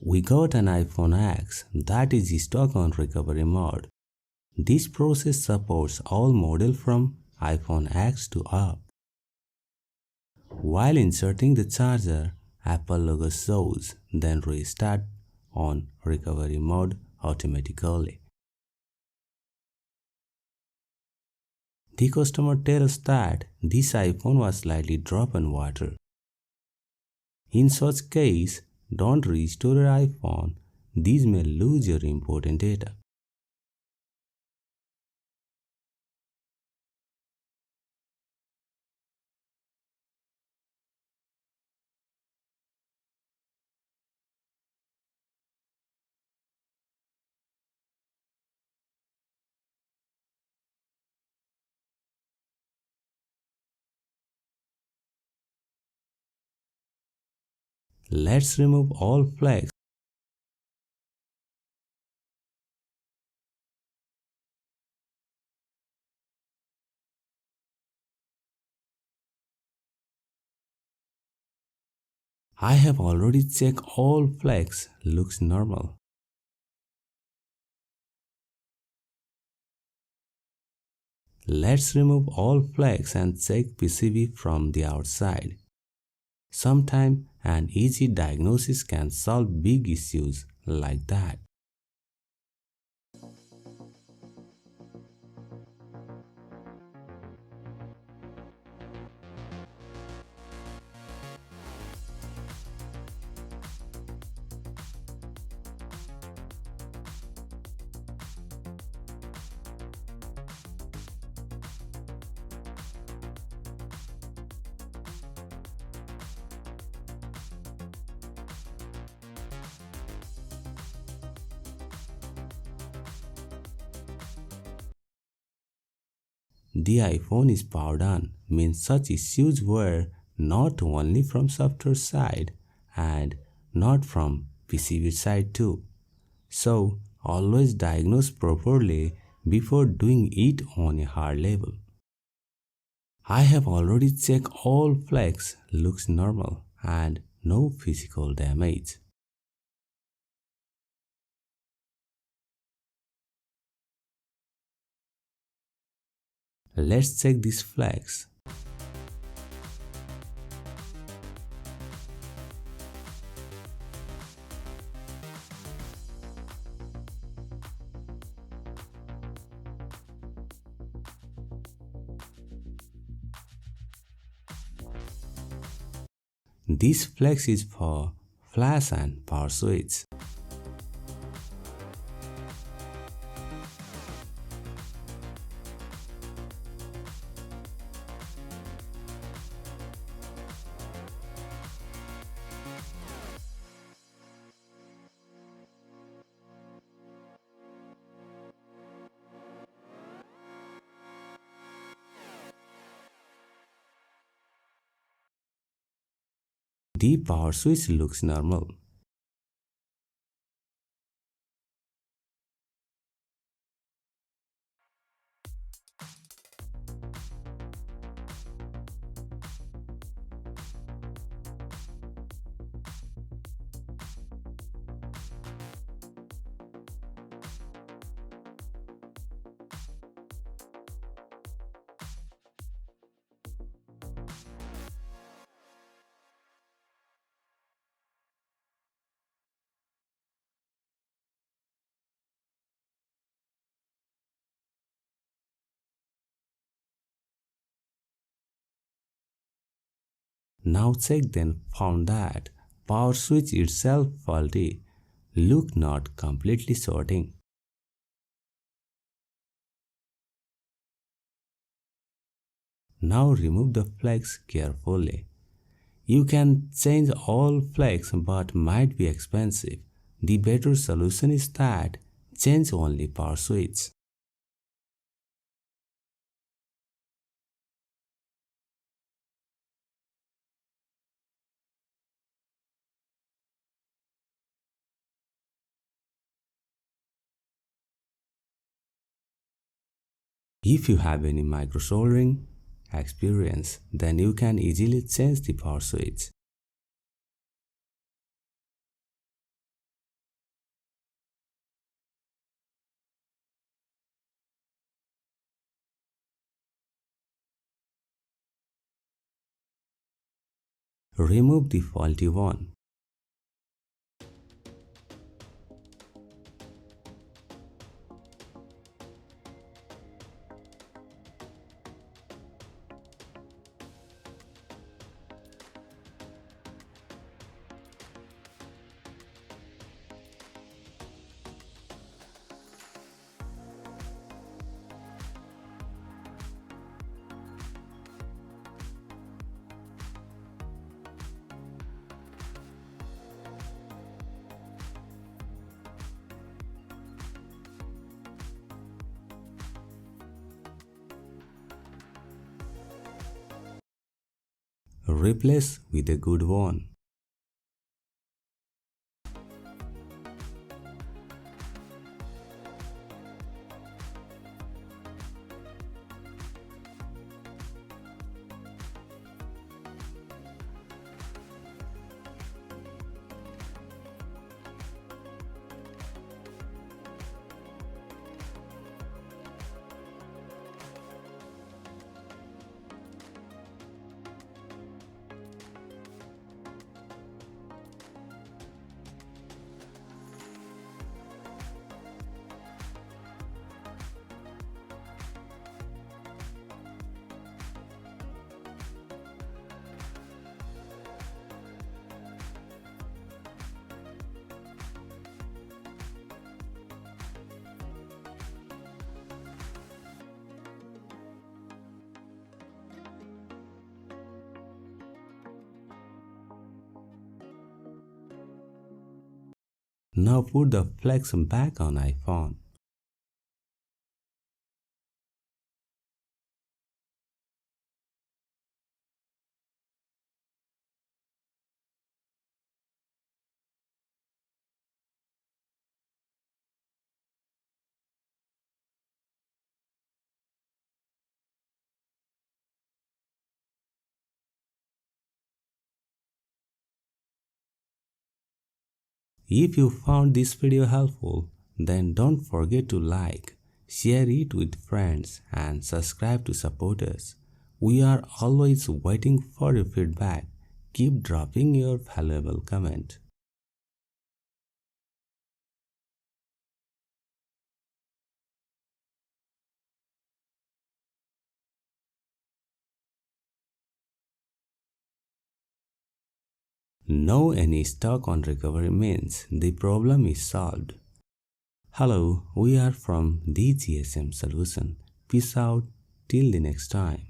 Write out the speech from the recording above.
We got an iPhone X that is stuck on recovery mode. This process supports all models from iPhone X to up. While inserting the charger, Apple logo shows, then restart on recovery mode automatically. The customer tells that this iPhone was slightly dropped in water. In such case, don't restore your iPhone. These may lose your important data. Let's remove all flags. I have already checked all flags, looks normal. Let's remove all flags and check PCB from the outside. Sometimes an easy diagnosis can solve big issues like that. The iPhone is powered on means such issues were not only from software side and not from PCB side too. So always diagnose properly before doing it on a hard level. I have already checked all flags, looks normal and no physical damage. Let's check these flags. This flex is for flash and power switch. The power switch looks normal. Now check, then found that power switch itself faulty. Look not completely sorting. Now remove the flags carefully. You can change all flags but might be expensive. The better solution is that change only power switch. If you have any micro soldering experience, then you can easily change the power switch. Remove the faulty one. Replace with a good one. Now put the flex back on iPhone. If you found this video helpful, then don't forget to like, share it with friends and subscribe to support us. We are always waiting for your feedback. Keep dropping your valuable comment. No any stock on recovery means the problem is solved. Hello, we are from Thegsmsolution. Peace out till the next time.